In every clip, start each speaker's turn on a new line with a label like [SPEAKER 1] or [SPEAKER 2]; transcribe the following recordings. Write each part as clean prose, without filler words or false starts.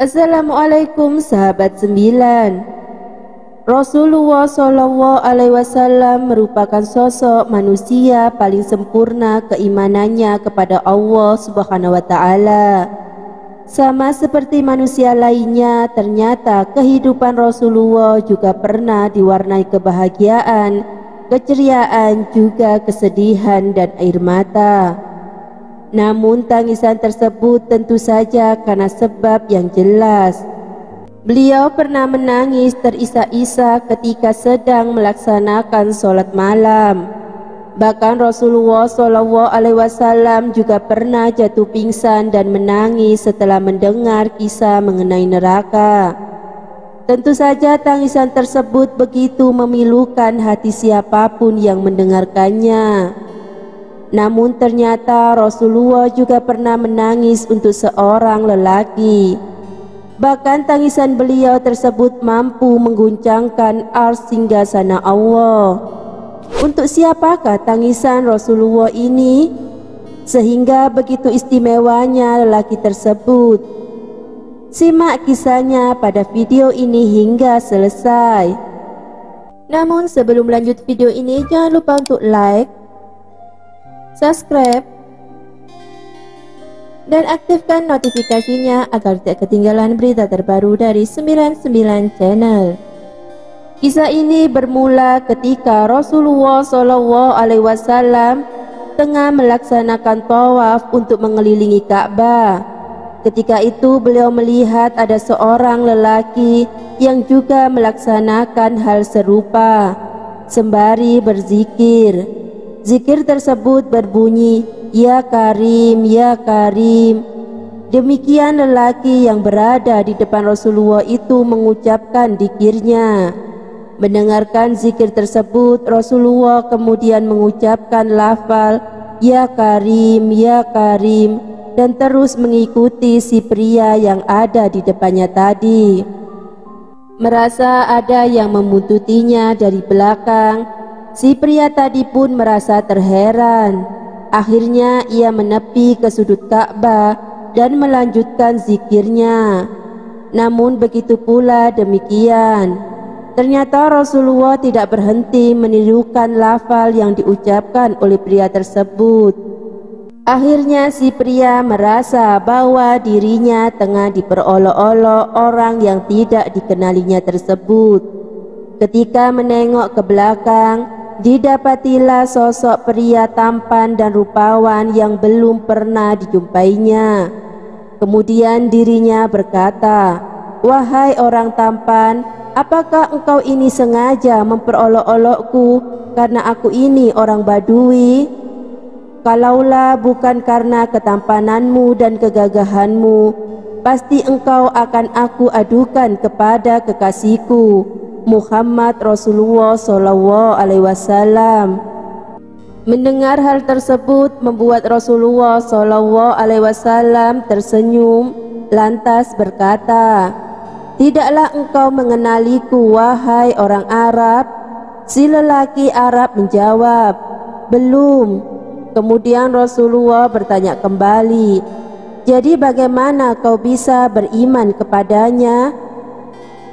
[SPEAKER 1] Assalamualaikum sahabat sembilan. Rasulullah SAW merupakan sosok manusia paling sempurna keimanannya kepada Allah Subhanahu wa Ta'ala. Sama seperti manusia lainnya, ternyata kehidupan Rasulullah juga pernah diwarnai kebahagiaan, keceriaan, juga kesedihan dan air mata. Namun tangisan tersebut tentu saja karena sebab yang jelas. Beliau pernah menangis terisak-isak ketika sedang melaksanakan sholat malam. Bahkan Rasulullah SAW juga pernah jatuh pingsan dan menangis setelah mendengar kisah mengenai neraka. Tentu saja tangisan tersebut begitu memilukan hati siapapun yang mendengarkannya. Namun ternyata Rasulullah juga pernah menangis untuk seorang lelaki. Bahkan tangisan beliau tersebut mampu mengguncangkan arsy singgasana Allah. Untuk siapakah tangisan Rasulullah ini? Sehingga begitu istimewanya lelaki tersebut. Simak kisahnya pada video ini hingga selesai. Namun sebelum lanjut video ini, jangan lupa untuk like, subscribe, dan aktifkan notifikasinya agar tidak ketinggalan berita terbaru dari 99 Channel. Kisah ini bermula ketika Rasulullah SAW tengah melaksanakan tawaf untuk mengelilingi Ka'bah. Ketika itu beliau melihat ada seorang lelaki yang juga melaksanakan hal serupa sembari berzikir. Zikir tersebut berbunyi, "Ya Karim, Ya Karim." Demikian lelaki yang berada di depan Rasulullah itu mengucapkan zikirnya. Mendengarkan zikir tersebut, Rasulullah kemudian mengucapkan lafal, "Ya Karim, Ya Karim," dan terus mengikuti si pria yang ada di depannya tadi. Merasa ada yang membuntutinya dari belakang, si pria tadi pun merasa terheran. Akhirnya ia menepi ke sudut Ka'bah dan melanjutkan zikirnya. Namun begitu pula demikian, ternyata Rasulullah tidak berhenti menirukan lafal yang diucapkan oleh pria tersebut. Akhirnya si pria merasa bahwa dirinya tengah diperolok-olok orang yang tidak dikenalinya tersebut. Ketika menengok ke belakang, didapatilah sosok pria tampan dan rupawan yang belum pernah dijumpainya. Kemudian dirinya berkata, "Wahai orang tampan, apakah engkau ini sengaja memperolok-olokku karena aku ini orang Badui? Kalaulah bukan karena ketampananmu dan kegagahanmu, pasti engkau akan aku adukan kepada kekasihku Muhammad Rasulullah SAW." Mendengar hal tersebut membuat Rasulullah SAW tersenyum, lantas berkata, "Tidaklah engkau mengenaliku, wahai orang Arab?" Si lelaki Arab menjawab, "Belum." Kemudian Rasulullah bertanya kembali, "Jadi bagaimana kau bisa beriman kepadanya?"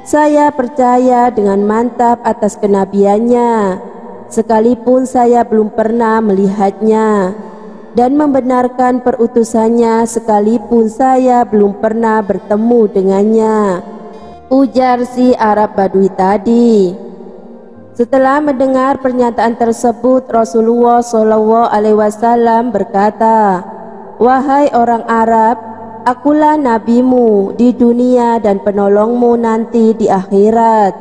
[SPEAKER 1] "Saya percaya dengan mantap atas kenabiannya, sekalipun saya belum pernah melihatnya, dan membenarkan perutusannya sekalipun saya belum pernah bertemu dengannya," ujar si Arab Badui tadi. Setelah mendengar pernyataan tersebut, Rasulullah SAW berkata, "Wahai orang Arab, akulah nabimu di dunia dan penolongmu nanti di akhirat."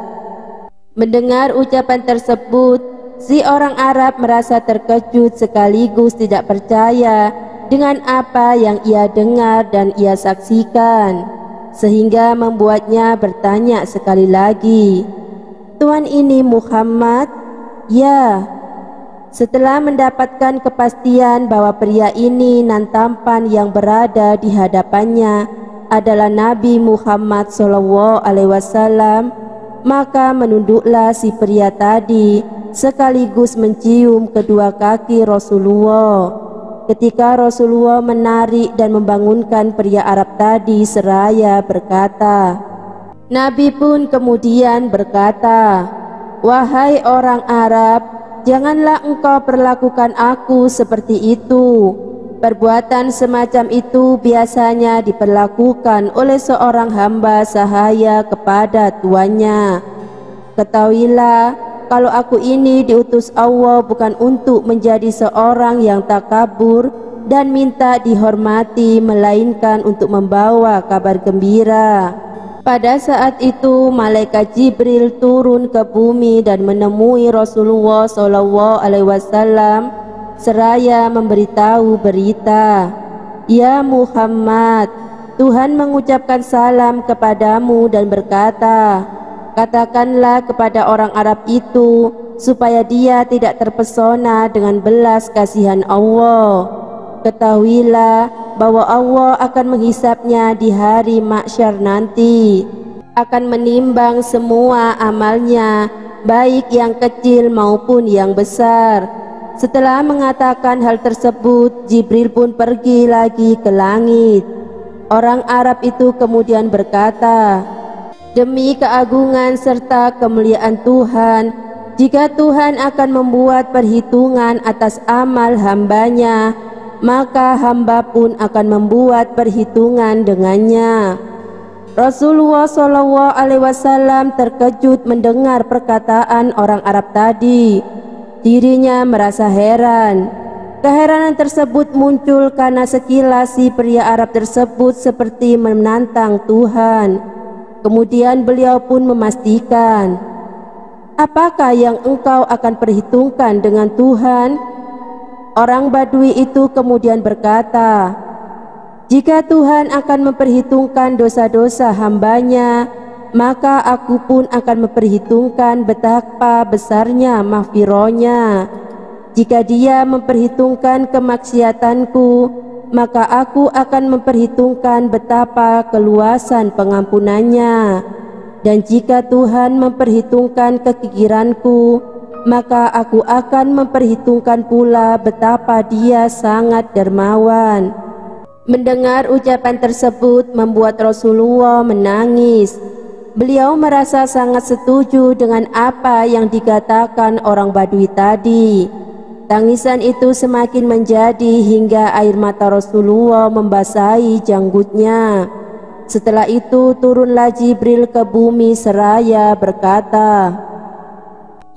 [SPEAKER 1] Mendengar ucapan tersebut, si orang Arab merasa terkejut sekaligus tidak percaya dengan apa yang ia dengar dan ia saksikan, sehingga membuatnya bertanya sekali lagi, "Tuan ini Muhammad?" "Ya." Setelah mendapatkan kepastian bahwa pria ini nan tampan yang berada di hadapannya adalah Nabi Muhammad SAW, maka menunduklah si pria tadi sekaligus mencium kedua kaki Rasulullah. ketika Rasulullah menarik dan membangunkan pria Arab tadi seraya berkata. Nabi pun kemudian berkata, "Wahai orang Arab, janganlah engkau perlakukan aku seperti itu. Perbuatan semacam itu biasanya diperlakukan oleh seorang hamba sahaya kepada tuannya. Ketahuilah, kalau aku ini diutus Allah bukan untuk menjadi seorang yang takabur dan minta dihormati, melainkan untuk membawa kabar gembira." Pada saat itu malaikat Jibril turun ke bumi dan menemui Rasulullah SAW seraya memberitahu berita, "Ya Muhammad, Tuhan mengucapkan salam kepadamu dan berkata, katakanlah kepada orang Arab itu supaya dia tidak terpesona dengan belas kasihan Allah. Ketahuilah bahwa Allah akan menghisapnya di hari mahsyar nanti, akan menimbang semua amalnya, baik yang kecil maupun yang besar." Setelah mengatakan hal tersebut, Jibril pun pergi lagi ke langit. Orang Arab itu kemudian berkata, "Demi keagungan serta kemuliaan Tuhan, jika Tuhan akan membuat perhitungan atas amal hambanya, maka hamba pun akan membuat perhitungan dengannya." Rasulullah SAW terkejut mendengar perkataan orang Arab tadi. Dirinya merasa heran. Keheranan tersebut muncul karena sekilas si pria Arab tersebut seperti menantang Tuhan. Kemudian beliau pun memastikan, "Apakah yang engkau akan perhitungkan dengan Tuhan?" Orang Badui itu kemudian berkata, "Jika Tuhan akan memperhitungkan dosa-dosa hambanya, maka aku pun akan memperhitungkan betapa besarnya maghfirahnya. Jika dia memperhitungkan kemaksiatanku, maka aku akan memperhitungkan betapa keluasan pengampunannya. Dan jika Tuhan memperhitungkan kekikiranku, maka aku akan memperhitungkan pula betapa dia sangat dermawan." Mendengar ucapan tersebut membuat Rasulullah menangis. Beliau merasa sangat setuju dengan apa yang dikatakan orang Badui tadi. Tangisan itu semakin menjadi hingga air mata Rasulullah membasahi janggutnya. Setelah itu turunlah Jibril ke bumi seraya berkata,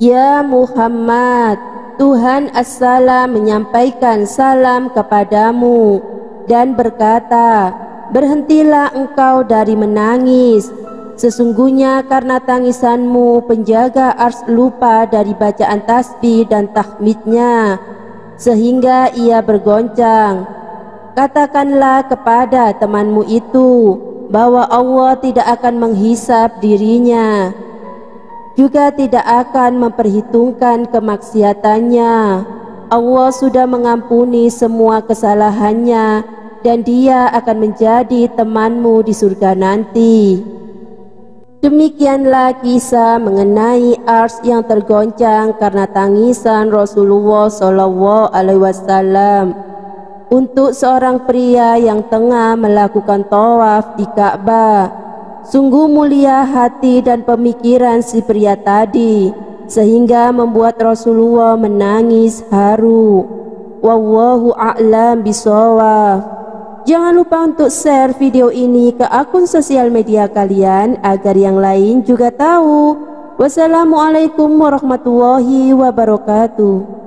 [SPEAKER 1] "Ya Muhammad, Tuhan As-Salam menyampaikan salam kepadamu dan berkata, berhentilah engkau dari menangis. Sesungguhnya karena tangisanmu penjaga ars lupa dari bacaan tasbih dan tahmidnya, sehingga ia bergoncang. Katakanlah kepada temanmu itu bahwa Allah tidak akan menghisap dirinya, juga tidak akan memperhitungkan kemaksiatannya. Allah sudah mengampuni semua kesalahannya dan dia akan menjadi temanmu di surga nanti." Demikianlah kisah mengenai ars yang tergoncang karena tangisan Rasulullah SAW untuk seorang pria yang tengah melakukan tawaf di Ka'bah. Sungguh mulia hati dan pemikiran si pria tadi sehingga membuat Rasulullah menangis haru. Wallahu a'lam bishawab. Jangan lupa untuk share video ini ke akun sosial media kalian agar yang lain juga tahu. Wassalamualaikum warahmatullahi wabarakatuh.